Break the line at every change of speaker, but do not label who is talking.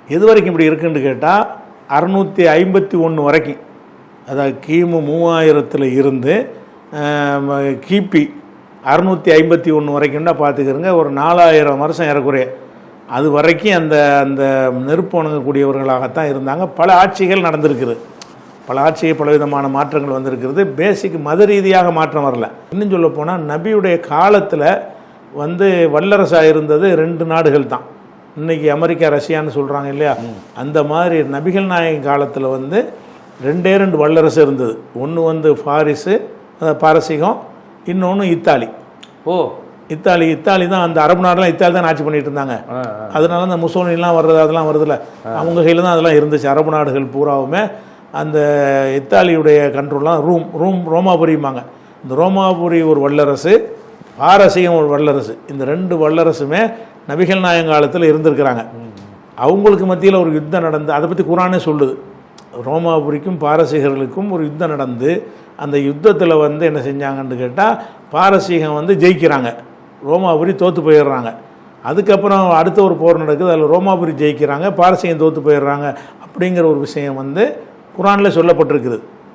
எது வரைக்கும் இப்படி இருக்குன்னு கேட்டால் 651 வரைக்கும், அதாவது கிமு 3000 இருந்து கிபி 651 வரைக்கும்னா பார்த்துக்கிறங்க, ஒரு 4000 வருஷம் ஏறக்குறைய அது வரைக்கும் அந்த அந்த நெருப்பு வணங்கக்கூடியவர்களாகத்தான் இருந்தாங்க. பல ஆட்சிகள் நடந்திருக்குது, பல ஆட்சிகள் பலவிதமான மாற்றங்கள் வந்திருக்கிறது. பேசிக் மத ரீதியாக மாற்றம் வரல. இன்னும் சொல்ல போனால் நபியுடைய காலத்தில் வல்லரசாக இருந்தது 2 நாடுகள் தான். இன்றைக்கி அமெரிக்கா ரஷ்யான்னு சொல்கிறாங்க இல்லையா, அந்த மாதிரி நபிகள் நாயகம் காலத்தில் 2 வல்லரசு இருந்தது. ஒன்று ஃபாரிஸு, பாரசீகம், இன்னொன்று இத்தாலி. இத்தாலி தான் அந்த அரபு நாடெலாம் இத்தாலி தான் ஆட்சி பண்ணிட்டு இருந்தாங்க. அதனால அந்த முசோலினிலாம் வர்றது அதெல்லாம் வருதில்ல, அவங்க கையில் தான் அதெல்லாம் இருந்துச்சு. அரபு நாடுகள் பூராவுமே அந்த இத்தாலியுடைய கண்ட்ரோல்லாம் ரோமாபுரிம்பாங்க. இந்த ரோமாபுரி ஒரு வல்லரசு, பாரசீகம் ஒரு வல்லரசு. இந்த 2 வல்லரசுமே நபிகள் நாயகம் காலத்தில் இருந்திருக்கிறாங்க. அவங்களுக்கு மத்தியில் ஒரு யுத்தம் நடந்து, அதை பற்றி குரானே சொல்லுது. ரோமாபுரிக்கும் பாரசீகர்களுக்கும் ஒரு யுத்தம் நடந்து, அந்த யுத்தத்தில் என்ன செஞ்சாங்கன்னு கேட்டால், பாரசீகம் ஜெயிக்கிறாங்க, ரோமாபுரி தோற்று போயிடுறாங்க. அதுக்கப்புறம் அடுத்த ஒரு போர் நடக்குது, அதில் ரோமாபுரி ஜெயிக்கிறாங்க, பாரசீகம் தோற்று போயிடுறாங்க. அப்படிங்கிற ஒரு விஷயம் குரானில் சொல்லப்பட்டிருக்குது.